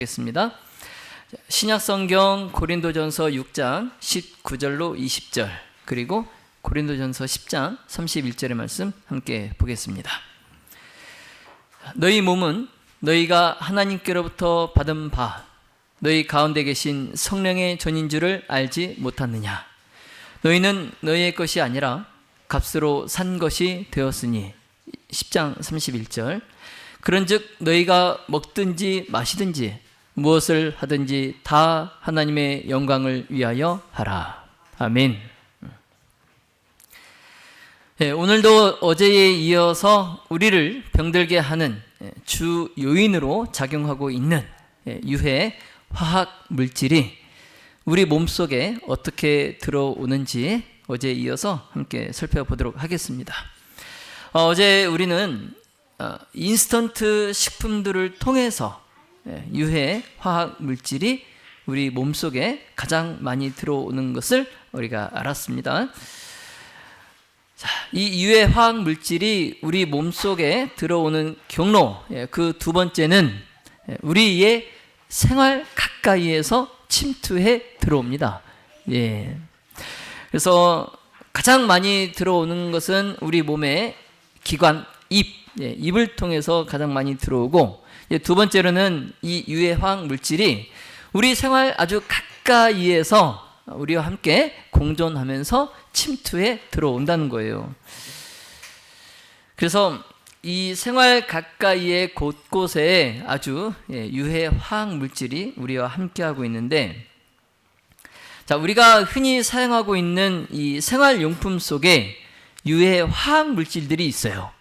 겠습니다. 신약성경 고린도전서 6장 19절로 20절 그리고 고린도전서 10장 31절의 말씀 함께 보겠습니다. 너희 몸은 너희가 하나님께로부터 받은 바 너희 가운데 계신 성령의 전인 줄을 알지 못하느냐. 너희는 너희의 것이 아니라 값으로 산 것이 되었으니 10장 31절 그런즉 너희가 먹든지 마시든지 무엇을 하든지 다 하나님의 영광을 위하여 하라. 아멘. 오늘도 어제에 이어서 우리를 병들게 하는 주 요인으로 작용하고 있는 유해 화학 물질이 우리 몸속에 어떻게 들어오는지 어제에 이어서 함께 살펴보도록 하겠습니다. 어제 우리는 인스턴트 식품들을 통해서 유해 화학 물질이 우리 몸속에 가장 많이 들어오는 것을 우리가 알았습니다. 자, 이 유해 화학 물질이 우리 몸속에 들어오는 경로, 그 두 번째는 우리의 생활 가까이에서 침투해 들어옵니다. 그래서 가장 많이 들어오는 것은 우리 몸의 기관 입을 통해서 가장 많이 들어오고, 두 번째로는 이 유해 화학 물질이 우리 생활 아주 가까이에서 우리와 함께 공존하면서 침투해 들어온다는 거예요. 그래서 이 생활 가까이의 곳곳에 아주 유해 화학 물질이 우리와 함께하고 있는데, 자, 우리가 흔히 사용하고 있는 이 생활용품 속에 유해 화학 물질들이 있어요.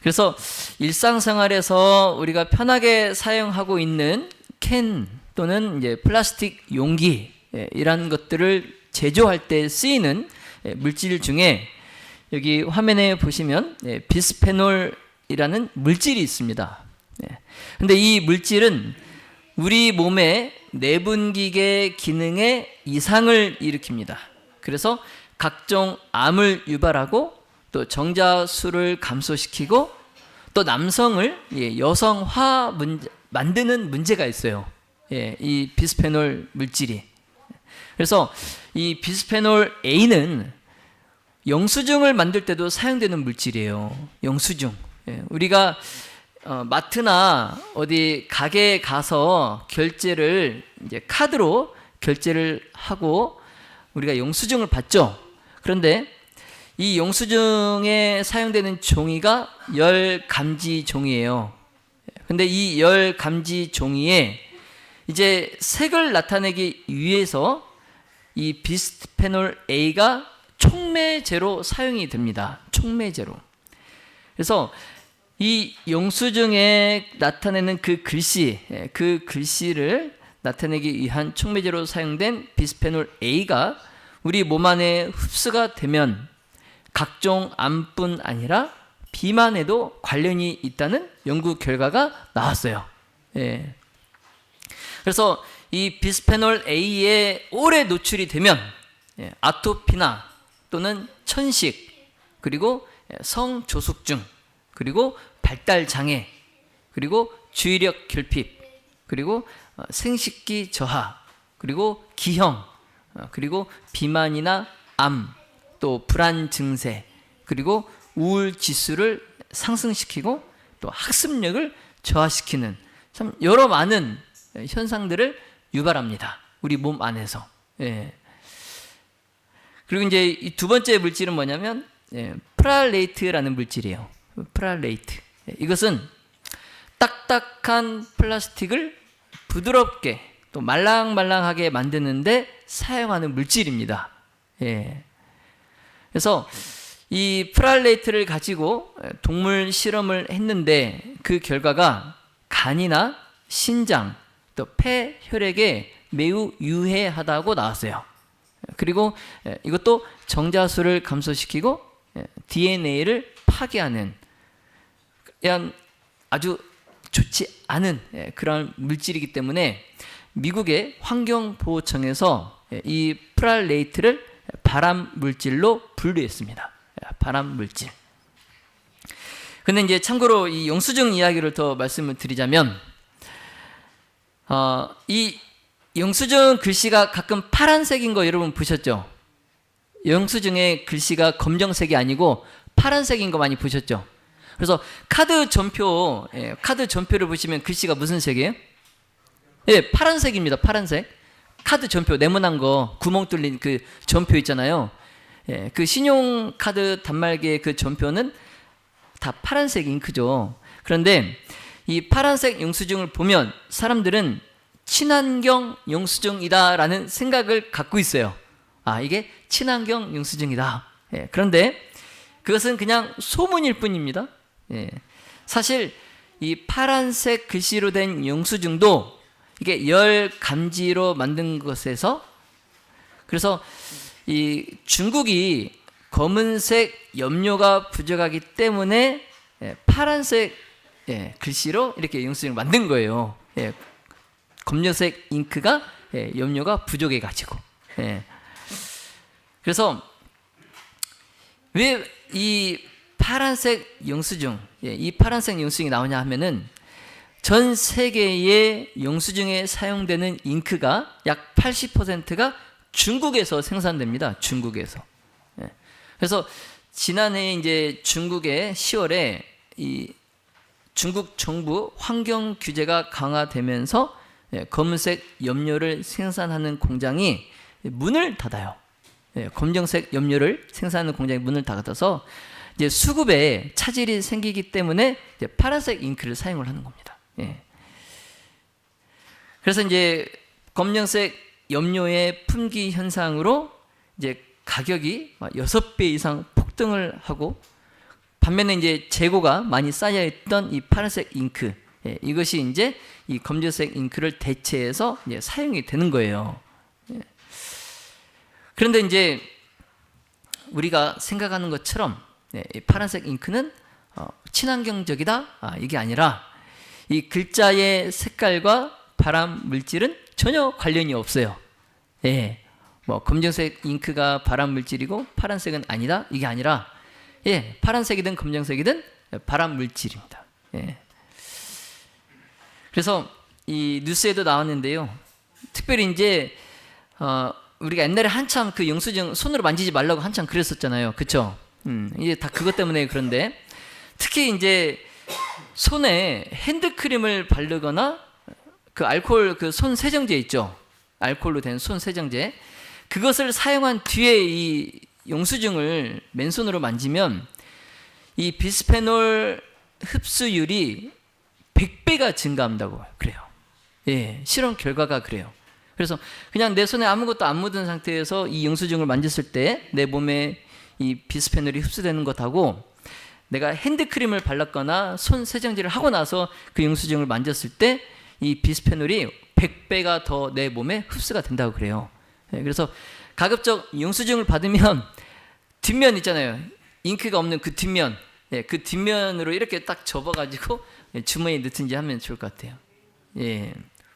그래서 일상생활에서 우리가 편하게 사용하고 있는 캔 또는 이제 플라스틱 용기 이런 것들을 제조할 때 쓰이는 물질 중에 여기 화면에 보시면 비스페놀이라는 물질이 있습니다. 근데 이 물질은 우리 몸의 내분기계 기능에 이상을 일으킵니다. 그래서 각종 암을 유발하고 또 정자수를 감소시키고 또 남성을 여성화 만드는 문제가 있어요. 이 비스페놀 물질이. 그래서 이 비스페놀 A는 영수증을 만들 때도 사용되는 물질이에요. 영수증. 우리가 마트나 어디 가게에 가서 결제를 이제 카드로 결제를 하고 우리가 영수증을 받죠. 그런데 이 영수증에 사용되는 종이가 열 감지 종이에요. 근데 이 열 감지 종이에 이제 색을 나타내기 위해서 이 비스페놀 A가 촉매제로 사용이 됩니다. 촉매제로. 그래서 이 영수증에 나타내는 그 글씨를 나타내기 위한 촉매제로 사용된 비스페놀 A가 우리 몸 안에 흡수가 되면 각종 암뿐 아니라 비만에도 관련이 있다는 연구 결과가 나왔어요. 그래서 이 비스페놀 A에 오래 노출이 되면 아토피나 또는 천식, 그리고 성조숙증, 그리고 발달장애, 그리고 주의력 결핍, 그리고 생식기 저하, 그리고 기형, 그리고 비만이나 암, 또 불안 증세, 그리고 우울 지수를 상승시키고 또 학습력을 저하시키는 참 여러 많은 현상들을 유발합니다. 우리 몸 안에서. 그리고 이제 이 두 번째 물질은 뭐냐면 프랄레이트라는 물질이에요. 프랄레이트. 이것은 딱딱한 플라스틱을 부드럽게 또 말랑말랑하게 만드는데 사용하는 물질입니다. 그래서 이 프랄레이트를 가지고 동물 실험을 했는데 그 결과가 간이나 신장 또 폐, 혈액에 매우 유해하다고 나왔어요. 그리고 이것도 정자수를 감소시키고 DNA를 파괴하는 아주 좋지 않은 그런 물질이기 때문에 미국의 환경보호청에서 이 프랄레이트를 발암물질로 분류했습니다. 발암물질. 근데 이제 참고로 이 영수증 이야기를 더 말씀을 드리자면 이 영수증 글씨가 가끔 파란색인 거 여러분 보셨죠? 영수증의 글씨가 검정색이 아니고 파란색인 거 많이 보셨죠? 그래서 카드 전표를 보시면 글씨가 무슨 색이에요? 예, 파란색입니다. 파란색. 카드 전표 네모난 거 구멍 뚫린 그 전표 있잖아요. 예, 그 신용카드 단말기의 그 전표는 다 파란색 잉크죠. 그런데 이 파란색 영수증을 보면 사람들은 친환경 영수증이다라는 생각을 갖고 있어요. 이게 친환경 영수증이다. 예, 그런데 그것은 그냥 소문일 뿐입니다. 예, 사실 이 파란색 글씨로 된 영수증도 이게 열 감지로 만든 것에서, 그래서 이 중국이 검은색 염료가 부족하기 때문에 파란색 글씨로 이렇게 영수증을 만든 거예요. 검정색 잉크가 염료가 부족해 가지고. 그래서 왜 이 파란색 영수증, 이 파란색 영수증이 나오냐 하면은 전 세계의 영수증에 사용되는 잉크가 약 80%가 중국에서 생산됩니다. 중국에서. 그래서 지난해 이제 중국의 10월에 이 중국 정부 환경 규제가 강화되면서 검은색 염료를 생산하는 공장이 문을 닫아요. 검정색 염료를 생산하는 공장이 문을 닫아서 이제 수급에 차질이 생기기 때문에 이제 파란색 잉크를 사용을 하는 겁니다. 그래서 이제 검정색 염료의 품귀 현상으로 이제 가격이 6배 이상 폭등을 하고, 반면에 이제 재고가 많이 쌓여 있던 이 파란색 잉크, 이것이 이제 이 검정색 잉크를 대체해서 이제 사용이 되는 거예요. 그런데 이제 우리가 생각하는 것처럼 이 파란색 잉크는 친환경적이다, 이게 아니라 이 글자의 색깔과 발암 물질은 전혀 관련이 없어요. 뭐 검정색 잉크가 발암 물질이고 파란색은 아니다, 이게 아니라 파란색이든 검정색이든 발암 물질입니다. 그래서 이 뉴스에도 나왔는데요. 특별히 이제 우리가 옛날에 한참 그 영수증 손으로 만지지 말라고 한참 그랬었잖아요. 그쵸? 이제 다 그것 때문에. 그런데 특히 이제 손에 핸드크림을 바르거나 그 알코올 그 손 세정제 있죠? 알코올로 된 손 세정제, 그것을 사용한 뒤에 이 영수증을 맨손으로 만지면 이 비스페놀 흡수율이 100배가 증가한다고 그래요. 실험 결과가 그래요. 그래서 그냥 내 손에 아무것도 안 묻은 상태에서 이 영수증을 만졌을 때 내 몸에 이 비스페놀이 흡수되는 것하고, 내가 핸드크림을 발랐거나 손 세정제를 하고 나서 그 영수증을 만졌을 때 이 비스페놀이 100배가 더 내 몸에 흡수가 된다고 그래요. 그래서 가급적 영수증을 받으면 뒷면 있잖아요. 잉크가 없는 그 뒷면, 그 뒷면으로 이렇게 딱 접어가지고 주머니에 넣든지 하면 좋을 것 같아요.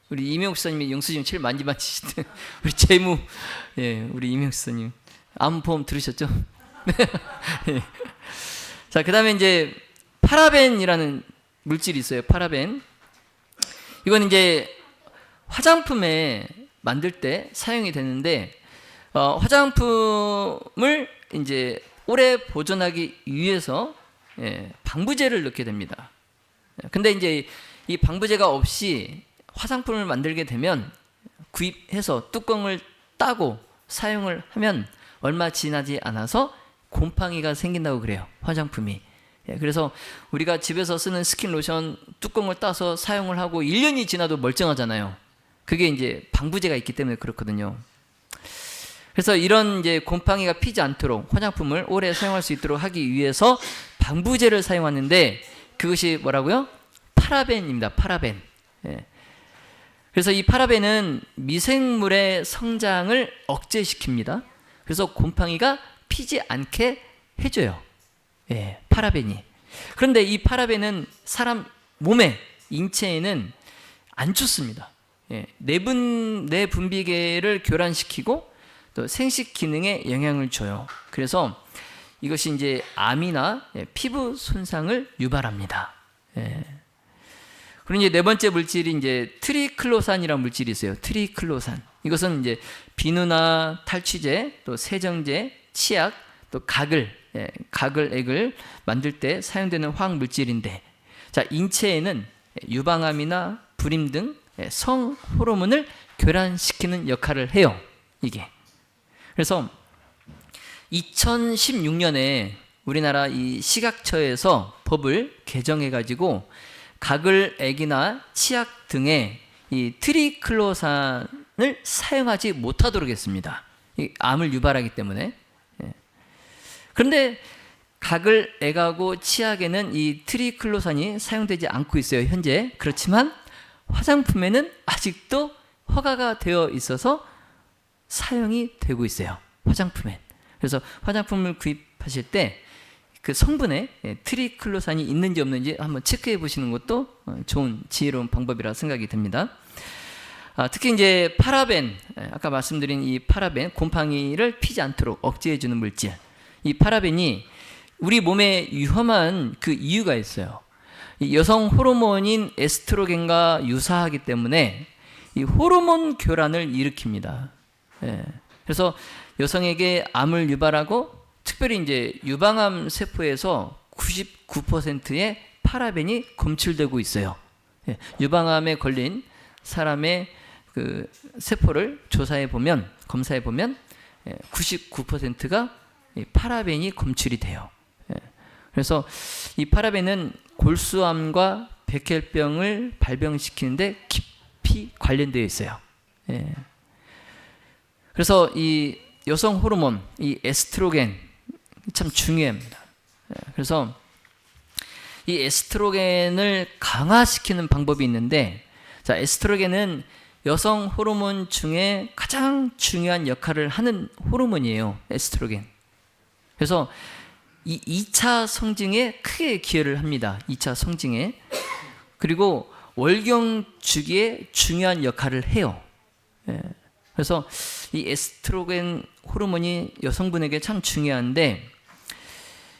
우리 이명욱 선생님이 영수증 제일 많이 만지시던 우리 재무, 우리 이명욱 선생님 암보험 들으셨죠? 자, 그 다음에 이제 파라벤이라는 물질이 있어요. 파라벤. 이건 이제 화장품에 만들 때 사용이 되는데, 화장품을 이제 오래 보존하기 위해서 방부제를 넣게 됩니다. 근데 이제 이 방부제가 없이 화장품을 만들게 되면 구입해서 뚜껑을 따고 사용을 하면 얼마 지나지 않아서 곰팡이가 생긴다고 그래요. 화장품이. 그래서 우리가 집에서 쓰는 스킨 로션 뚜껑을 따서 사용을 하고 1년이 지나도 멀쩡하잖아요. 그게 이제 방부제가 있기 때문에 그렇거든요. 그래서 이런 이제 곰팡이가 피지 않도록 화장품을 오래 사용할 수 있도록 하기 위해서 방부제를 사용하는데, 그것이 뭐라고요? 파라벤입니다. 파라벤. 그래서 이 파라벤은 미생물의 성장을 억제시킵니다. 그래서 곰팡이가 피지 않게 해줘요. 파라벤이. 그런데 이 파라벤은 사람 몸에, 인체에는 안 좋습니다. 내분비계를 교란시키고 또 생식 기능에 영향을 줘요. 그래서 이것이 이제 암이나 피부 손상을 유발합니다. 그리고 이제 네 번째 물질이 이제 트리클로산이라는 물질이 있어요. 트리클로산. 이것은 이제 비누나 탈취제, 또 세정제, 치약, 또 가글액을 만들 때 사용되는 화학 물질인데, 자, 인체에는 유방암이나 불임 등 성 호르몬을 교란시키는 역할을 해요. 이게. 그래서 2016년에 우리나라 이 시각처에서 법을 개정해 가지고 가글액이나 치약 등의 이 트리클로산을 사용하지 못하도록 했습니다. 이 암을 유발하기 때문에. 그런데 가글액하고 치약에는 이 트리클로산이 사용되지 않고 있어요, 현재. 그렇지만 화장품에는 아직도 허가가 되어 있어서 사용이 되고 있어요, 화장품에. 그래서 화장품을 구입하실 때 그 성분에 트리클로산이 있는지 없는지 한번 체크해 보시는 것도 좋은 지혜로운 방법이라 생각이 듭니다. 특히 이제 파라벤, 아까 말씀드린 이 파라벤, 곰팡이를 피지 않도록 억제해 주는 물질. 이 파라벤이 우리 몸에 위험한 그 이유가 있어요. 이 여성 호르몬인 에스트로겐과 유사하기 때문에 이 호르몬 교란을 일으킵니다. 그래서 여성에게 암을 유발하고, 특별히 이제 유방암 세포에서 99%의 파라벤이 검출되고 있어요. 유방암에 걸린 사람의 그 세포를 조사해 보면, 검사해 보면 99%가 파라벤이 검출이 돼요. 그래서 이 파라벤은 골수암과 백혈병을 발병시키는데 깊이 관련되어 있어요. 그래서 이 여성 호르몬, 이 에스트로겐 참 중요합니다. 그래서 이 에스트로겐을 강화시키는 방법이 있는데, 자, 에스트로겐은 여성 호르몬 중에 가장 중요한 역할을 하는 호르몬이에요, 에스트로겐. 그래서 이 2차 성징에 크게 기여를 합니다. 2차 성징에. 그리고 월경 주기에 중요한 역할을 해요. 그래서 이 에스트로겐 호르몬이 여성분에게 참 중요한데,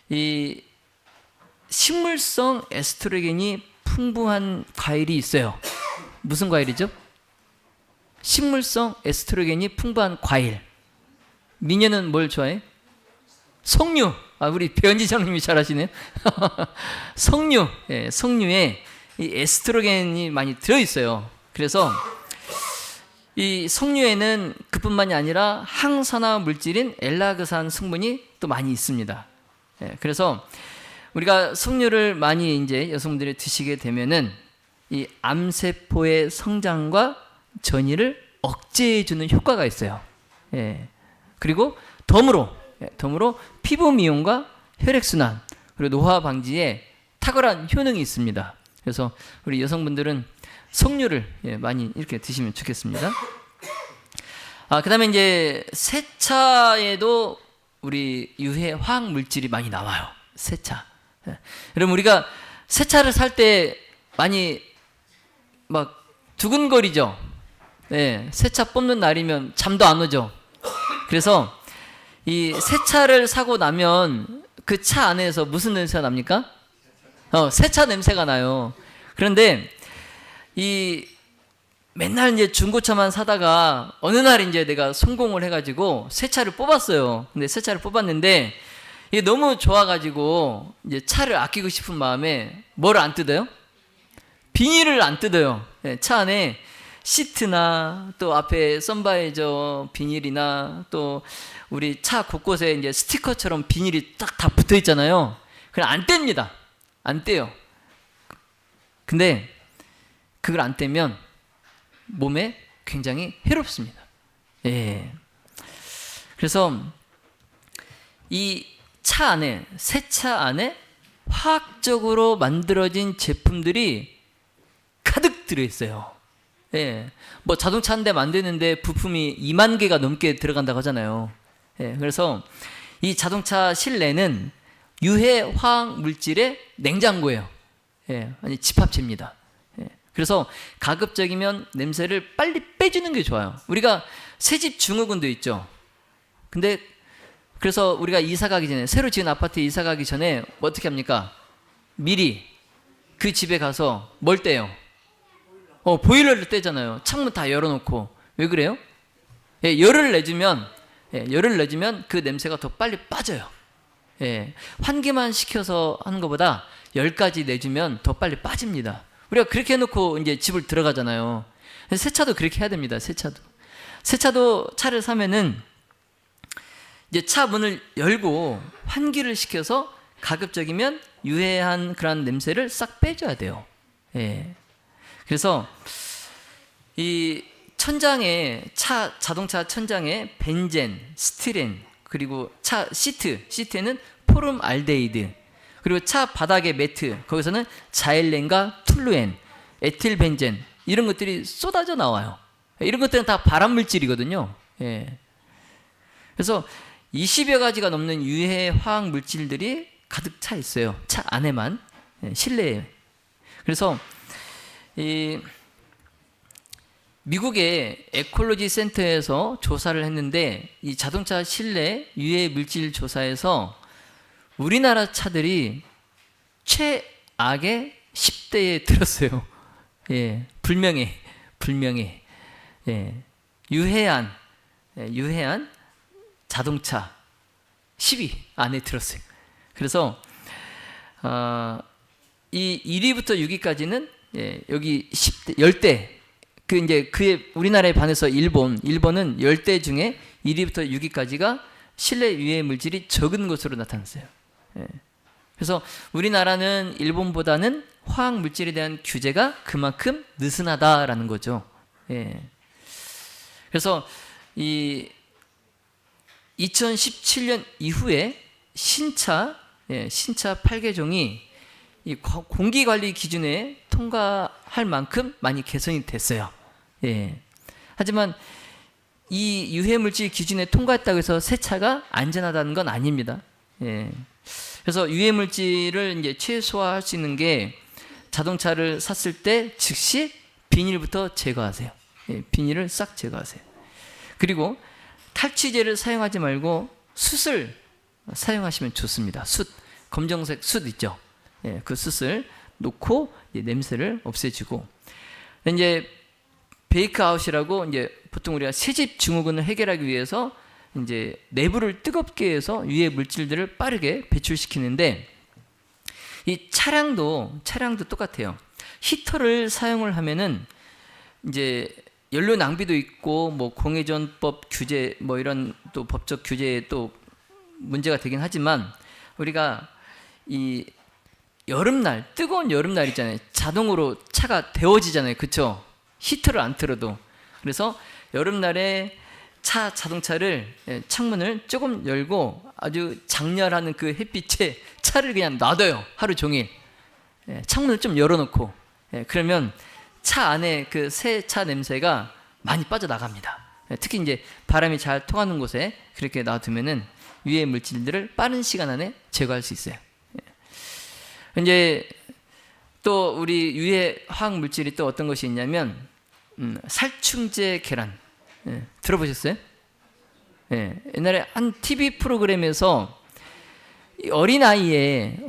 이 식물성 에스트로겐이 풍부한 과일이 있어요. 무슨 과일이죠? 식물성 에스트로겐이 풍부한 과일. 미녀는 뭘 좋아해? 석류. 우리 변지장님이 잘하시네요. 석류. 석류에 이 에스트로겐이 많이 들어있어요. 그래서 이 석류에는 그뿐만이 아니라 항산화 물질인 엘라그산 성분이 또 많이 있습니다. 그래서 우리가 석류를 많이 이제 여성분들이 드시게 되면은 이 암세포의 성장과 전이를 억제해 주는 효과가 있어요. 그리고 덤으로 피부 미용과 혈액순환, 그리고 노화 방지에 탁월한 효능이 있습니다. 그래서 우리 여성분들은 석류를 많이 이렇게 드시면 좋겠습니다. 그 다음에 이제 세차에도 우리 유해 화학 물질이 많이 나와요. 세차. 여러분, 우리가 세차를 살 때 많이 막 두근거리죠. 세차 뽑는 날이면 잠도 안 오죠. 그래서 이 세차를 사고 나면 그 차 안에서 무슨 냄새가 납니까? 세차 냄새가 나요. 그런데 이 맨날 이제 중고차만 사다가 어느 날 이제 내가 성공을 해가지고 새 차를 뽑았어요. 근데 새 차를 뽑았는데 이게 너무 좋아가지고 이제 차를 아끼고 싶은 마음에 뭐를 안 뜯어요? 비닐을 안 뜯어요. 차 안에 시트나 또 앞에 선바이저 비닐이나 또 우리 차 곳곳에 이제 스티커처럼 비닐이 딱 다 붙어 있잖아요. 그냥 안 뗍니다. 안 떼요. 근데 그걸 안 떼면 몸에 굉장히 해롭습니다. 그래서 이 차 안에, 새 차 안에 화학적으로 만들어진 제품들이 가득 들어있어요. 뭐 자동차 한 대 만드는데 부품이 2만 개가 넘게 들어간다고 하잖아요. 그래서 이 자동차 실내는 유해 화학 물질의 냉장고예요. 아니 집합체입니다. 그래서 가급적이면 냄새를 빨리 빼주는 게 좋아요. 우리가 새집 증후군도 있죠. 근데 그래서 우리가 이사 가기 전에, 새로 지은 아파트에 이사 가기 전에 어떻게 합니까? 미리 그 집에 가서 뭘 떼요? 보일러를 떼잖아요. 창문 다 열어놓고. 왜 그래요? 열을 내주면 그 냄새가 더 빨리 빠져요. 환기만 시켜서 하는 것보다 열까지 내주면 더 빨리 빠집니다. 우리가 그렇게 해놓고 이제 집을 들어가잖아요. 세차도 그렇게 해야 됩니다. 세차도 차를 사면은 이제 차 문을 열고 환기를 시켜서 가급적이면 유해한 그런 냄새를 싹 빼줘야 돼요. 그래서 이 천장에 자동차 천장에 벤젠, 스티렌, 그리고 차 시트에는 포름알데히드, 그리고 차 바닥의 매트, 거기서는 자일렌과 툴루엔, 에틸벤젠, 이런 것들이 쏟아져 나와요. 이런 것들은 다 발암물질이거든요. 그래서 20여 가지가 넘는 유해 화학 물질들이 가득 차 있어요. 차 안에만, 실내에. 그래서 이 미국의 에콜로지 센터에서 조사를 했는데, 이 자동차 실내 유해 물질 조사에서 우리나라 차들이 최악의 10대에 들었어요. 불명예. 유해한 자동차 10위 안에 들었어요. 그래서 이 1위부터 6위까지는 여기 10대, 10대, 그의 우리나라에 반해서 일본은 10대 중에 1위부터 6위까지가 실내 유해 물질이 적은 것으로 나타났어요. 그래서 우리나라는 일본보다는 화학 물질에 대한 규제가 그만큼 느슨하다라는 거죠. 그래서 이 2017년 이후에 신차 8개종이 이 공기관리 기준에 통과할 만큼 많이 개선이 됐어요. 하지만 이 유해물질 기준에 통과했다고 해서 새 차가 안전하다는 건 아닙니다. 그래서 유해물질을 이제 최소화할 수 있는 게, 자동차를 샀을 때 즉시 비닐부터 제거하세요. 비닐을 싹 제거하세요. 그리고 탈취제를 사용하지 말고 숯을 사용하시면 좋습니다. 검정색 숯 있죠. 그 숯을 놓고 냄새를 없애주고, 이제 베이크아웃이라고, 이제 보통 우리가 새집 증후군을 해결하기 위해서 이제 내부를 뜨겁게 해서 유해 물질들을 빠르게 배출시키는데, 이 차량도 똑같아요. 히터를 사용을 하면은 이제 연료 낭비도 있고, 뭐 공회전법 규제, 뭐 이런 또 법적 규제에 또 문제가 되긴 하지만, 우리가 이 여름날, 뜨거운 여름날 있잖아요. 자동으로 차가 데워지잖아요. 그쵸? 히터를 안 틀어도. 그래서 여름날에 자동차를, 창문을 조금 열고 아주 장렬하는 그 햇빛에 차를 그냥 놔둬요. 하루 종일. 창문을 좀 열어놓고. 그러면 차 안에 그 새 차 냄새가 많이 빠져나갑니다. 특히 이제 바람이 잘 통하는 곳에 그렇게 놔두면은 유해 물질들을 빠른 시간 안에 제거할 수 있어요. 이제 또 우리 유해 화학 물질이 또 어떤 것이 있냐면, 살충제 계란. 들어보셨어요? 옛날에 한 TV 프로그램에서 어린아이의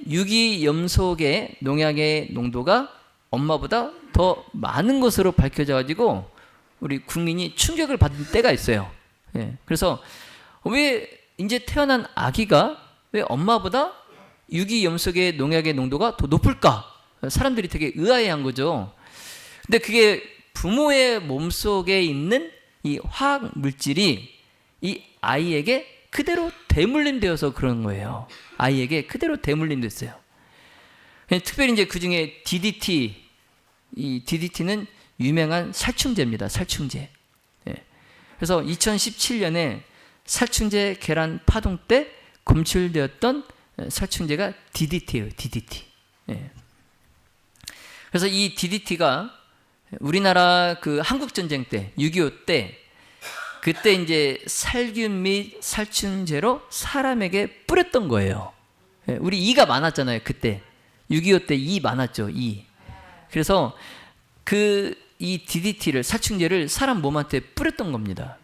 유기염소계 농약의 농도가 엄마보다 더 많은 것으로 밝혀져 가지고 우리 국민이 충격을 받은 때가 있어요. 그래서 왜 이제 태어난 아기가 왜 엄마보다 유기염소계 농약의 농도가 더 높을까? 사람들이 되게 의아해한 거죠. 근데 그게 부모의 몸속에 있는 이 화학 물질이 이 아이에게 그대로 대물림되어서 그런 거예요. 아이에게 그대로 대물림됐어요. 특별히 이제 그 중에 DDT, 이 DDT는 유명한 살충제입니다. 살충제. 그래서 2017년에 살충제 계란 파동 때 검출되었던 살충제가 DDT예요. DDT. 그래서 이 DDT가 우리나라 그 한국전쟁 때, 6.25 때, 그때 이제 살균 및 살충제로 사람에게 뿌렸던 거예요. 우리 이가 많았잖아요. 그때 6.25 때 이 많았죠. 이. 그래서 이 DDT를, 살충제를 사람 몸한테 뿌렸던 겁니다.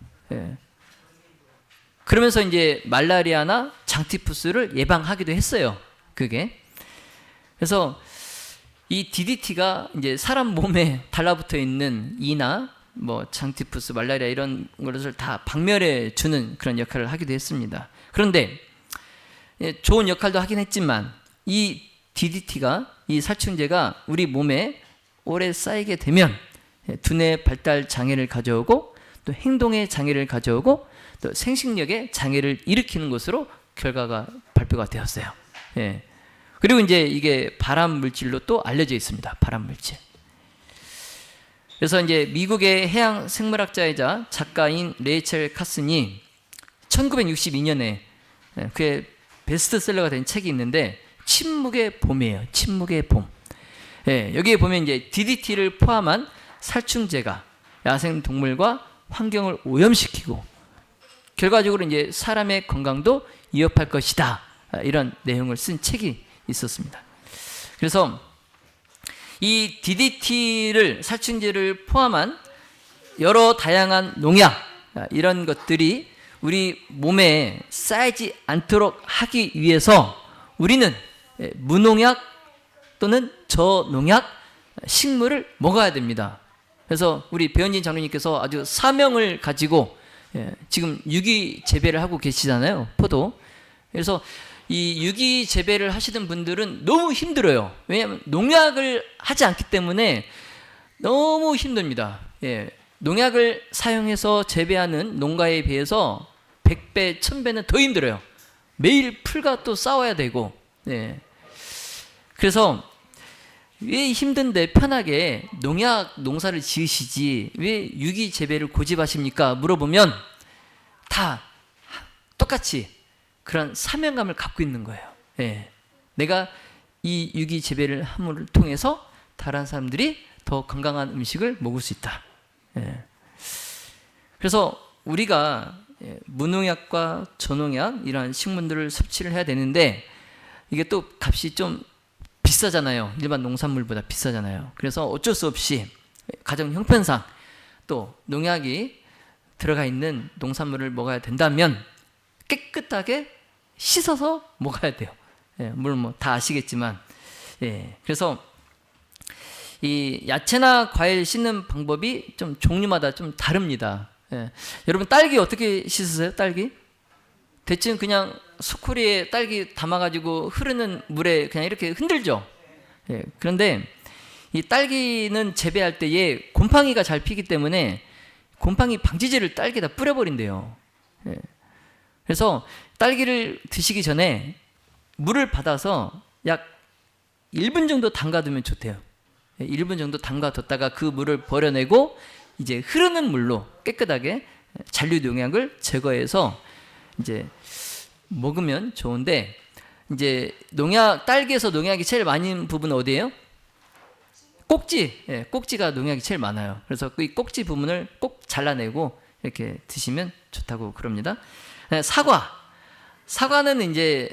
그러면서 이제 말라리아나 장티푸스를 예방하기도 했어요. 그게. 그래서 이 DDT가 이제 사람 몸에 달라붙어 있는 이나 뭐 장티푸스, 말라리아 이런 것을 다 박멸해 주는 그런 역할을 하기도 했습니다. 그런데 좋은 역할도 하긴 했지만 이 DDT가, 이 살충제가 우리 몸에 오래 쌓이게 되면 두뇌 발달 장애를 가져오고 또 행동의 장애를 가져오고 또 생식력의 장애를 일으키는 것으로 결과가 발표가 되었어요. 예. 그리고 이제 이게 발암 물질로 또 알려져 있습니다. 발암 물질. 그래서 이제 미국의 해양 생물학자이자 작가인 레이첼 카슨이 1962년에 그의 베스트셀러가 된 책이 있는데 침묵의 봄이에요. 침묵의 봄. 예, 여기에 보면 이제 DDT를 포함한 살충제가 야생 동물과 환경을 오염시키고 결과적으로 이제 사람의 건강도 위협할 것이다. 이런 내용을 쓴 책이 있었습니다. 그래서 이 DDT를, 살충제를 포함한 여러 다양한 농약, 이런 것들이 우리 몸에 쌓이지 않도록 하기 위해서 우리는 무농약 또는 저농약 식물을 먹어야 됩니다. 그래서 우리 배현진 장로님께서 아주 사명을 가지고 지금 유기 재배를 하고 계시잖아요. 포도. 그래서 이 유기 재배를 하시는 분들은 너무 힘들어요. 왜냐하면 농약을 하지 않기 때문에 너무 힘듭니다. 예, 농약을 사용해서 재배하는 농가에 비해서 100배, 1000배는 더 힘들어요. 매일 풀과 또 싸워야 되고. 예. 그래서 왜 힘든데 편하게 농약 농사를 지으시지 왜 유기 재배를 고집하십니까? 물어보면 다 똑같이 그런 사명감을 갖고 있는 거예요. 예. 내가 이 유기 재배를 함을 통해서 다른 사람들이 더 건강한 음식을 먹을 수 있다. 예. 그래서 우리가 무농약과 저농약 이러한 식물들을 섭취를 해야 되는데 이게 또 값이 좀 비싸잖아요. 일반 농산물보다 비싸잖아요. 그래서 어쩔 수 없이 가정 형편상 또 농약이 들어가 있는 농산물을 먹어야 된다면 깨끗하게 씻어서 먹어야 돼요. 예, 물론 뭐 다 아시겠지만, 예, 그래서 이 야채나 과일 씻는 방법이 좀 종류마다 좀 다릅니다. 예. 여러분 딸기 어떻게 씻으세요? 딸기? 대충 그냥 소쿠리에 딸기 담아가지고 흐르는 물에 그냥 이렇게 흔들죠. 예. 그런데 이 딸기는 재배할 때에 곰팡이가 잘 피기 때문에 곰팡이 방지제를 딸기에다 뿌려버린대요. 예. 그래서 딸기를 드시기 전에 물을 받아서 약 1분 정도 담가두면 좋대요. 1분 정도 담가뒀다가 그 물을 버려내고 이제 흐르는 물로 깨끗하게 잔류 농약을 제거해서 이제 먹으면 좋은데, 이제 딸기에서 농약이 제일 많은 부분은 어디예요? 꼭지. 예, 꼭지가 농약이 제일 많아요. 그래서 이 꼭지 부분을 꼭 잘라내고 이렇게 드시면 좋다고 그럽니다. 사과는 이제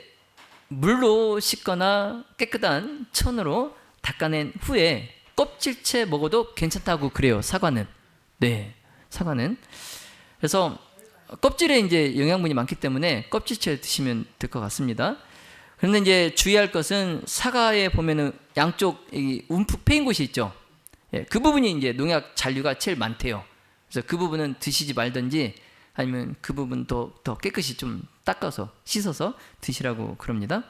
물로 씻거나 깨끗한 천으로 닦아낸 후에 껍질째 먹어도 괜찮다고 그래요. 사과는. 네, 사과는. 그래서 껍질에 이제 영양분이 많기 때문에 껍질째 드시면 될 것 같습니다. 그런데 이제 주의할 것은 사과에 보면은 양쪽 움푹 패인 곳이 있죠. 예, 그 부분이 이제 농약 잔류가 제일 많대요. 그래서 그 부분은 드시지 말든지 아니면 그 부분 더 깨끗이 좀 닦아서 씻어서 드시라고 그럽니다.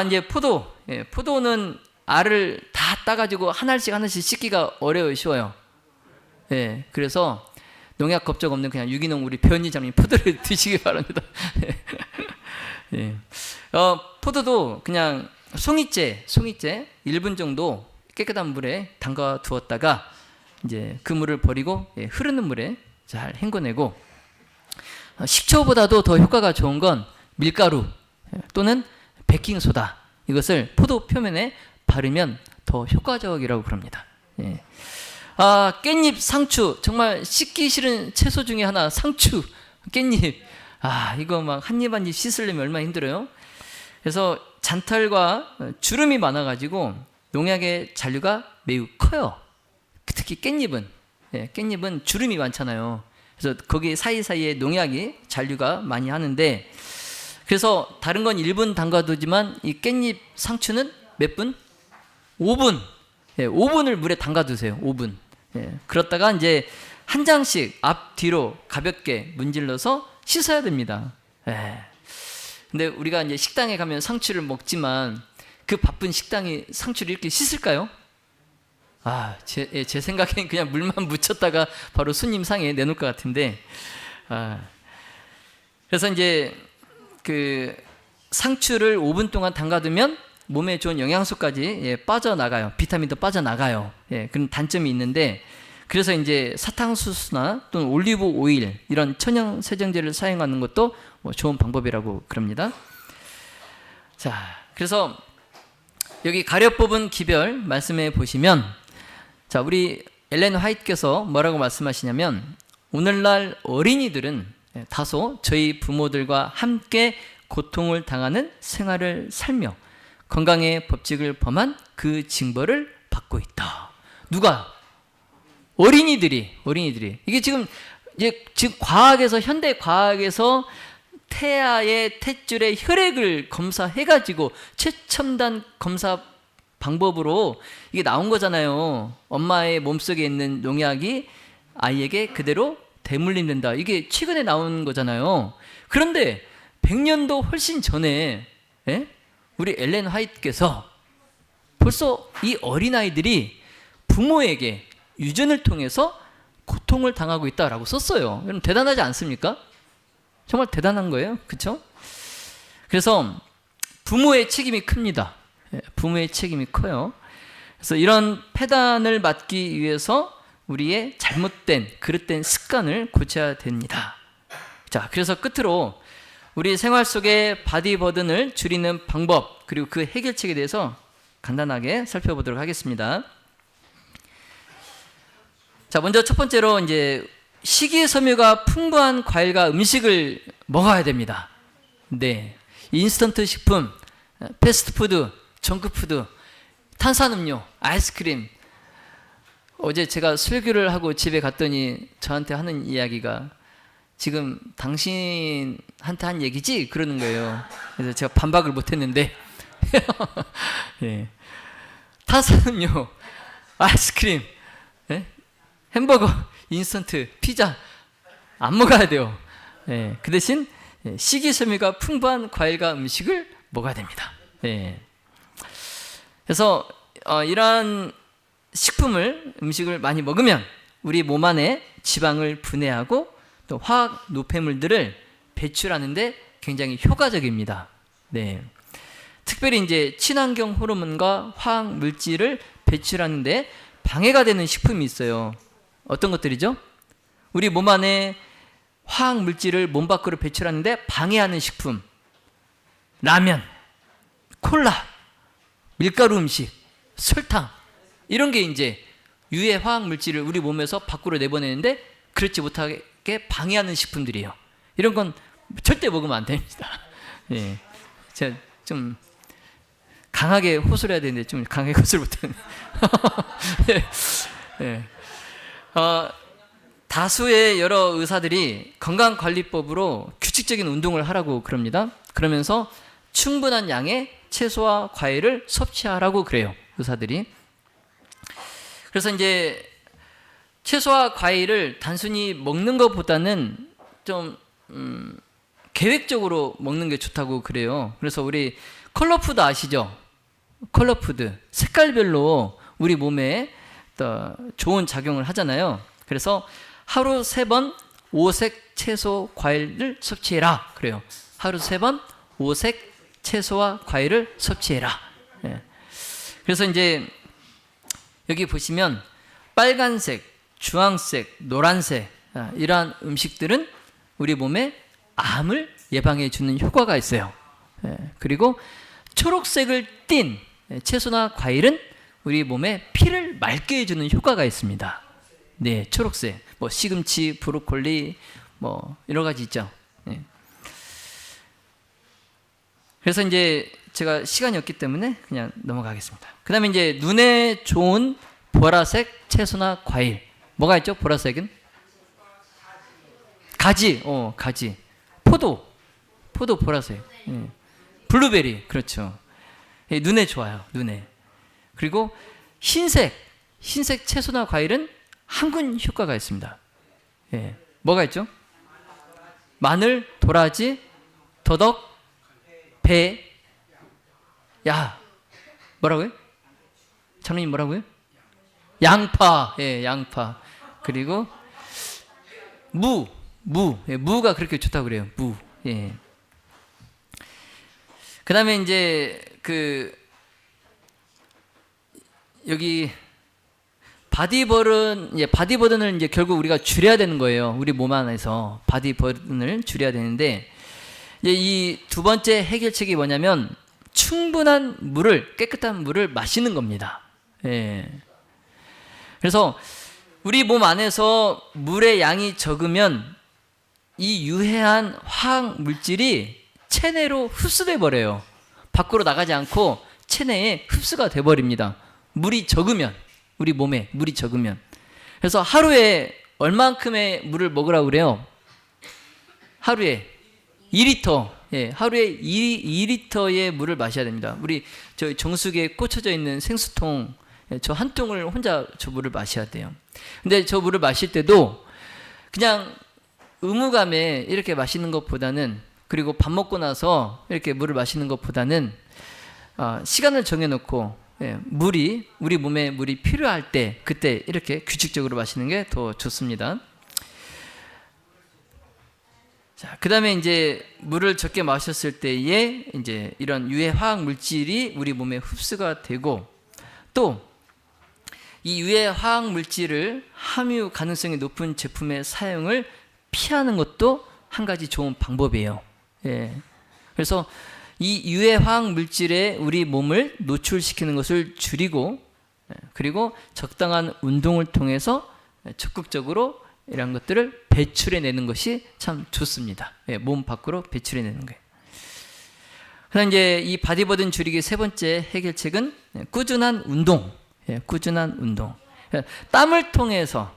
이제 포도. 예, 포도는 알을 다 따가지고 하나씩 씻기가 쉬워요. 예, 그래서 농약 겁적 없는 그냥 유기농 우리 배현진 장님 포도를 드시기 바랍니다. 예. 포도도 그냥 송이째 1분 정도 깨끗한 물에 담가 두었다가 이제 그 물을 버리고 흐르는 물에 잘 헹궈내고, 식초보다도 더 효과가 좋은 건 밀가루 또는 베킹소다, 이것을 포도 표면에 바르면 더 효과적이라고 그럽니다. 예. 깻잎, 상추, 정말 씻기 싫은 채소 중에 하나, 상추, 깻잎. 이거 막 한 입 한 입 씻으려면 얼마나 힘들어요. 그래서 잔털과 주름이 많아가지고 농약의 잔류가 매우 커요. 특히 깻잎은. 예, 깻잎은 주름이 많잖아요. 그래서 거기 사이사이에 농약이 잔류가 많이 하는데, 그래서 다른 건 1분 담가두지만 이 깻잎, 상추는 몇 분? 5분. 5분을 물에 담가두세요. 5분. 그렇다가 이제 한 장씩 앞 뒤로 가볍게 문질러서 씻어야 됩니다. 근데 우리가 이제 식당에 가면 상추를 먹지만 그 바쁜 식당이 상추를 이렇게 씻을까요? 제 생각엔 그냥 물만 묻혔다가 바로 손님 상에 내놓을 것 같은데, 그래서 이제 그 상추를 5분 동안 담가두면 몸에 좋은 영양소까지 빠져나가요. 비타민도 빠져나가요. 그런 단점이 있는데, 그래서 이제 사탕수수나 또는 올리브 오일 이런 천연 세정제를 사용하는 것도 좋은 방법이라고 그럽니다. 자, 그래서 여기 가려 뽑은 기별 말씀해 보시면, 자, 우리 엘렌 화이트께서 뭐라고 말씀하시냐면, 오늘날 어린이들은 다소 저희 부모들과 함께 고통을 당하는 생활을 살며 건강의 법칙을 범한 그 징벌을 받고 있다. 누가? 어린이들이. 이게 지금 과학에서, 현대 과학에서 태아의 탯줄의 혈액을 검사해가지고 최첨단 검사 방법으로 이게 나온 거잖아요. 엄마의 몸속에 있는 농약이 아이에게 그대로 대물림된다. 이게 최근에 나온 거잖아요. 그런데 100년도 훨씬 전에 우리 엘렌 화이트께서 벌써 이 어린아이들이 부모에게 유전을 통해서 고통을 당하고 있다라고 썼어요. 여러분 대단하지 않습니까? 정말 대단한 거예요. 그렇죠? 그래서 부모의 책임이 큽니다. 부모의 책임이 커요. 그래서 이런 폐단을 막기 위해서 우리의 잘못된 그릇된 습관을 고쳐야 됩니다. 자, 그래서 끝으로 우리 생활 속의 바디버든을 줄이는 방법, 그리고 그 해결책에 대해서 간단하게 살펴보도록 하겠습니다. 자, 먼저 첫 번째로 이제 식이섬유가 풍부한 과일과 음식을 먹어야 됩니다. 네, 인스턴트 식품, 패스트푸드, 정크푸드, 탄산음료, 아이스크림. 어제 제가 설교를 하고 집에 갔더니 저한테 하는 이야기가 지금 당신한테 한 얘기지? 그러는 거예요. 그래서 제가 반박을 못했는데 탄산음료, 아이스크림, 햄버거, 인스턴트, 피자 안 먹어야 돼요. 그 대신 식이섬유가 풍부한 과일과 음식을 먹어야 됩니다. 그래서 이러한 식품을, 음식을 많이 먹으면 우리 몸 안에 지방을 분해하고 또 화학 노폐물들을 배출하는데 굉장히 효과적입니다. 특별히 이제 친환경 호르몬과 화학 물질을 배출하는데 방해가 되는 식품이 있어요. 어떤 것들이죠? 우리 몸 안에 화학 물질을 몸 밖으로 배출하는데 방해하는 식품. 라면, 콜라, 밀가루 음식, 설탕, 이런 게 이제 유해 화학 물질을 우리 몸에서 밖으로 내보내는데 그렇지 못하게 방해하는 식품들이에요. 이런 건 절대 먹으면 안 됩니다. 제가 좀 강하게 호소를 해야 되는데 좀 강하게 호소를 못하네. 다수의 여러 의사들이 건강관리법으로 규칙적인 운동을 하라고 그럽니다. 그러면서 충분한 양의 채소와 과일을 섭취하라고 그래요, 의사들이. 그래서 이제 채소와 과일을 단순히 먹는 것보다는 좀 계획적으로 먹는 게 좋다고 그래요. 그래서 우리 컬러푸드 아시죠? 컬러푸드, 색깔별로 우리 몸에 또 좋은 작용을 하잖아요. 그래서 하루 3번 5색 채소 과일을 섭취해라 그래요. 하루 3번 5색 채소와 과일을 섭취해라. 그래서 이제 여기 보시면 빨간색, 주황색, 노란색, 이러한 음식들은 우리 몸에 암을 예방해 주는 효과가 있어요. 그리고 초록색을 띤 채소나 과일은 우리 몸에 피를 맑게 해주는 효과가 있습니다. 네, 초록색, 뭐 시금치, 브로콜리, 뭐 여러 가지 있죠. 그래서 이제 제가 시간이 없기 때문에 그냥 넘어가겠습니다. 그 다음에 이제 눈에 좋은 보라색 채소나 과일. 뭐가 있죠? 보라색은? 가지. 가지. 포도 보라색. 블루베리. 그렇죠. 눈에 좋아요. 눈에. 그리고 흰색 채소나 과일은 항균 효과가 있습니다. 예. 뭐가 있죠? 마늘, 도라지, 더덕, 배. 야, 뭐라고요? 장로님 뭐라고요? 양파. 예, 양파. 그리고 무. 예, 무가 그렇게 좋다고 그래요. 무. 예. 그 다음에 이제 여기 바디버든을 이제 결국 우리가 줄여야 되는 거예요. 우리 몸 안에서 바디버든을 줄여야 되는데, 이제 이 두 번째 해결책이 뭐냐면 충분한 물을, 깨끗한 물을 마시는 겁니다. 예. 그래서 우리 몸 안에서 물의 양이 적으면 이 유해한 화학 물질이 체내로 흡수돼 버려요. 밖으로 나가지 않고 체내에 흡수가 돼 버립니다. 물이 적으면, 우리 몸에 물이 적으면. 그래서 하루에 얼만큼의 물을 먹으라고 그래요? 하루에 2리터. 예, 하루에 2리터의 물을 마셔야 됩니다. 우리 저 정수기에 꽂혀져 있는 생수통, 저 한 통을 혼자 저 물을 마셔야 돼요. 근데 저 물을 마실 때도 그냥 의무감에 이렇게 마시는 것보다는, 그리고 밥 먹고 나서 이렇게 물을 마시는 것보다는 시간을 정해놓고, 예, 우리 몸에 물이 필요할 때 그때 이렇게 규칙적으로 마시는 게 더 좋습니다. 자, 그 다음에 이제 물을 적게 마셨을 때에 이제 이런 유해 화학 물질이 우리 몸에 흡수가 되고, 또 이 유해 화학 물질을 함유 가능성이 높은 제품의 사용을 피하는 것도 한 가지 좋은 방법이에요. 예. 그래서 이 유해 화학 물질에 우리 몸을 노출시키는 것을 줄이고, 그리고 적당한 운동을 통해서 적극적으로 이런 것들을 배출해내는 것이 참 좋습니다. 예, 몸 밖으로 배출해내는 거예요. 그다음 이제 이 바디버든 줄이기 세 번째 해결책은 꾸준한 운동. 예, 꾸준한 운동. 땀을 통해서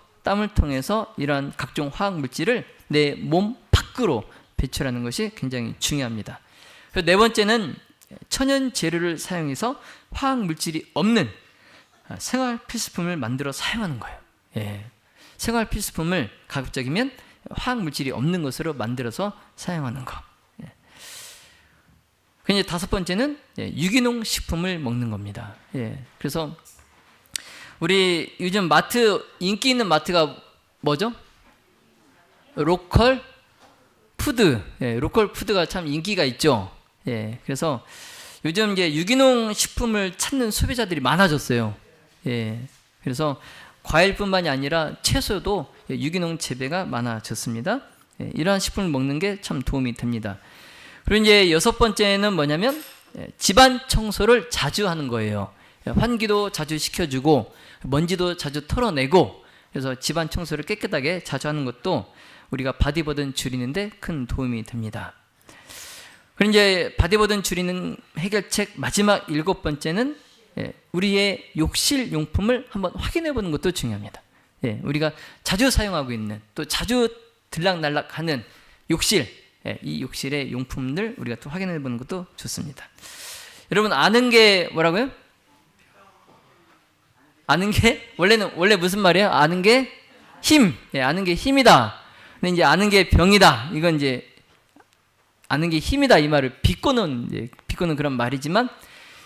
이러한 각종 화학 물질을 내 몸 밖으로 배출하는 것이 굉장히 중요합니다. 네 번째는 천연 재료를 사용해서 화학 물질이 없는 생활 필수품을 만들어 사용하는 거예요. 예. 생활 필수품을 가급적이면 화학 물질이 없는 것으로 만들어서 사용하는 거. 예. 이제 다섯 번째는 유기농 식품을 먹는 겁니다. 예. 그래서 우리 요즘 인기 있는 마트가 뭐죠? 로컬 푸드. 예, 로컬 푸드가 참 인기가 있죠. 예, 그래서 요즘 이제 유기농 식품을 찾는 소비자들이 많아졌어요. 예, 그래서 과일뿐만이 아니라 채소도 유기농 재배가 많아졌습니다. 예, 이러한 식품을 먹는 게 참 도움이 됩니다. 그리고 이제 여섯 번째는 뭐냐면 집안 청소를 자주 하는 거예요. 환기도 자주 시켜주고 먼지도 자주 털어내고, 그래서 집안 청소를 깨끗하게 자주 하는 것도 우리가 바디버든 줄이는데 큰 도움이 됩니다. 그리고 이제 바디버든 줄이는 해결책 마지막 일곱 번째는 우리의 욕실 용품을 한번 확인해 보는 것도 중요합니다. 예, 우리가 자주 사용하고 있는, 또 자주 들락날락하는 욕실, 이 욕실의 용품들 우리가 또 확인해 보는 것도 좋습니다. 여러분, 아는 게 뭐라고요? 아는 게 원래 무슨 말이에요? 아는 게 힘. 예, 아는 게 힘이다. 근데 이제 아는 게 병이다. 이건 이제 아는 게 힘이다 이 말을 비꼬는 그런 말이지만,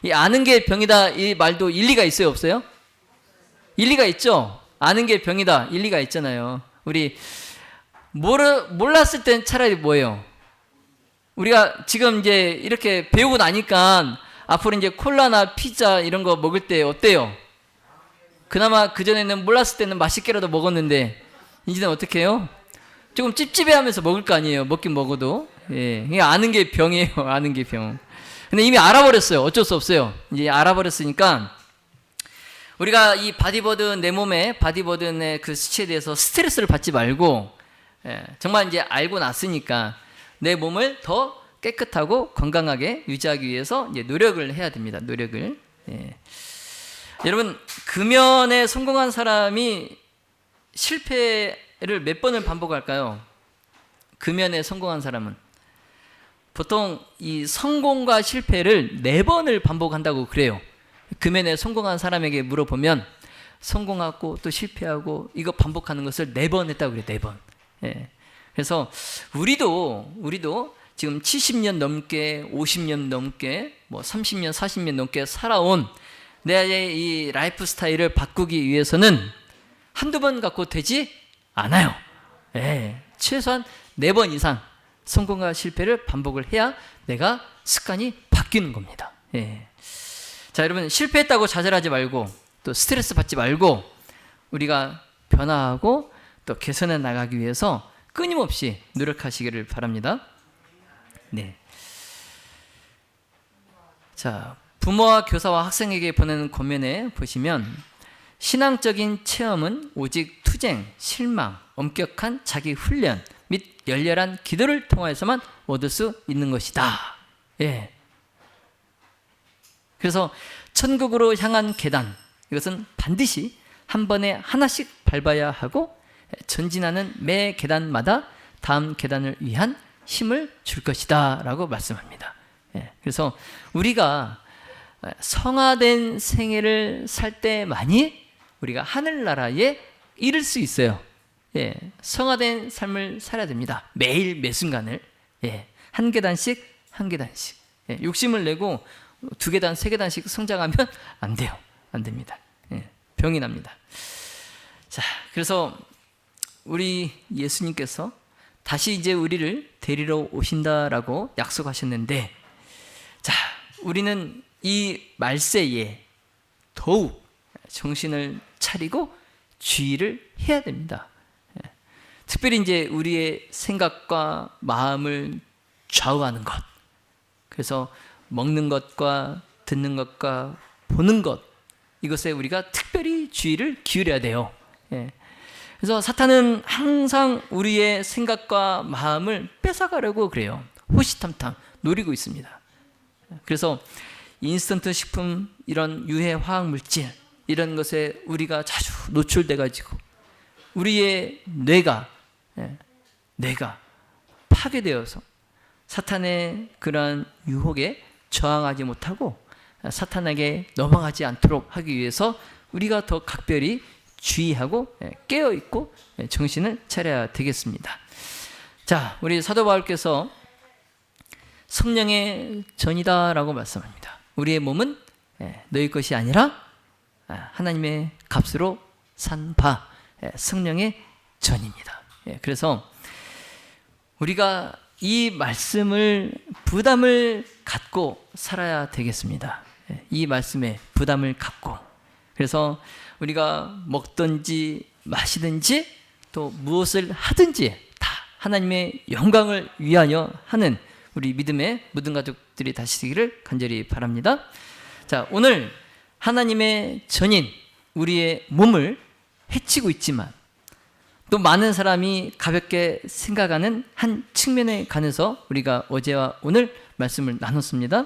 이 아는 게 병이다 이 말도 일리가 있어요, 없어요? 일리가 있죠. 아는 게 병이다 일리가 있잖아요. 우리 몰랐을 땐 차라리 뭐예요? 우리가 지금 이제 이렇게 배우고 나니까 앞으로 이제 콜라나 피자 이런 거 먹을 때 어때요? 그나마 그전에는 몰랐을 때는 맛있게라도 먹었는데 이제는 어떻게 해요? 조금 찝찝해하면서 먹을 거 아니에요. 먹긴 먹어도. 예, 이게 아는 게 병이에요. 아는 게 병. 근데 이미 알아버렸어요. 어쩔 수 없어요. 이제 알아버렸으니까 우리가 이 바디버든, 내 몸에 바디버든의 그 수치에 대해서 스트레스를 받지 말고, 정말 이제 알고 났으니까 내 몸을 더 깨끗하고 건강하게 유지하기 위해서 이제 노력을 해야 됩니다. 노력을. 예. 여러분, 금연에 성공한 사람이 실패를 몇 번을 반복할까요? 금연에 성공한 사람은 보통 이 성공과 실패를 4번을 반복한다고 그래요. 금연에 성공한 사람에게 물어보면 성공하고 또 실패하고 이거 반복하는 것을 4번 했다고 그래요. 4번. 예. 그래서 우리도 지금 70년 넘게 50년 넘게 뭐 30년 40년 넘게 살아온 내 이 라이프 스타일을 바꾸기 위해서는 한두 번 갖고 되지 않아요. 예. 최소한 4번 이상 성공과 실패를 반복을 해야 내가 습관이 바뀌는 겁니다. 예. 자, 여러분, 실패했다고 좌절하지 말고 또 스트레스 받지 말고 우리가 변화하고 또 개선해 나가기 위해서 끊임없이 노력하시기를 바랍니다. 네. 자, 부모와 교사와 학생에게 보내는 권면에 보시면 신앙적인 체험은 오직 투쟁, 실망, 엄격한 자기 훈련 및 열렬한 기도를 통해서만 얻을 수 있는 것이다. 예. 그래서 천국으로 향한 계단, 이것은 반드시 한 번에 하나씩 밟아야 하고 전진하는 매 계단마다 다음 계단을 위한 힘을 줄 것이다 라고 말씀합니다. 예. 그래서 우리가 성화된 생애를 살 때만이 우리가 하늘나라에 이를 수 있어요. 예. 성화된 삶을 살아야 됩니다. 매일 매 순간을. 예. 한 계단씩 한 계단씩. 예. 욕심을 내고 2계단, 3계단씩 성장하면 안 돼요. 안 됩니다. 예. 병이 납니다. 자, 그래서 우리 예수님께서 다시 이제 우리를 데리러 오신다라고 약속하셨는데, 자, 우리는 이 말세에 더욱 정신을 차리고 주의를 해야 됩니다. 예. 특별히 이제 우리의 생각과 마음을 좌우하는 것, 그래서 먹는 것과 듣는 것과 보는 것, 이것에 우리가 특별히 주의를 기울여야 돼요. 예. 그래서 사탄은 항상 우리의 생각과 마음을 뺏어가려고 그래요. 호시탐탐 노리고 있습니다. 그래서 인스턴트 식품, 이런 유해 화학 물질, 이런 것에 우리가 자주 노출돼 가지고 우리의 뇌가 파괴되어서 사탄의 그러한 유혹에 저항하지 못하고 사탄에게 넘어가지 않도록 하기 위해서 우리가 더 각별히 주의하고 깨어있고 정신을 차려야 되겠습니다. 자, 우리 사도 바울께서 성령의 전이다라고 말씀합니다. 우리의 몸은 너희 것이 아니라 하나님의 값으로 산 바 성령의 전입니다. 그래서 우리가 이 말씀을 부담을 갖고 살아야 되겠습니다. 이 말씀에 부담을 갖고, 그래서 우리가 먹든지 마시든지 또 무엇을 하든지 다 하나님의 영광을 위하여 하는 우리 믿음의 모든 가족들이 다시기를 간절히 바랍니다. 자, 오늘 하나님의 전인 우리의 몸을 해치고 있지만 또 많은 사람이 가볍게 생각하는 한 측면에 관해서 우리가 어제와 오늘 말씀을 나눴습니다.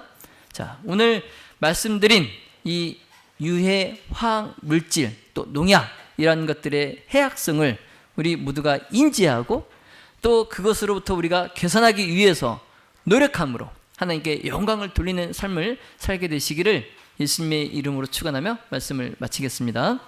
자, 오늘 말씀드린 이 유해 화학 물질 또 농약, 이런 것들의 해악성을 우리 모두가 인지하고 또 그것으로부터 우리가 개선하기 위해서 노력함으로 하나님께 영광을 돌리는 삶을 살게 되시기를 예수님의 이름으로 축원하며 말씀을 마치겠습니다.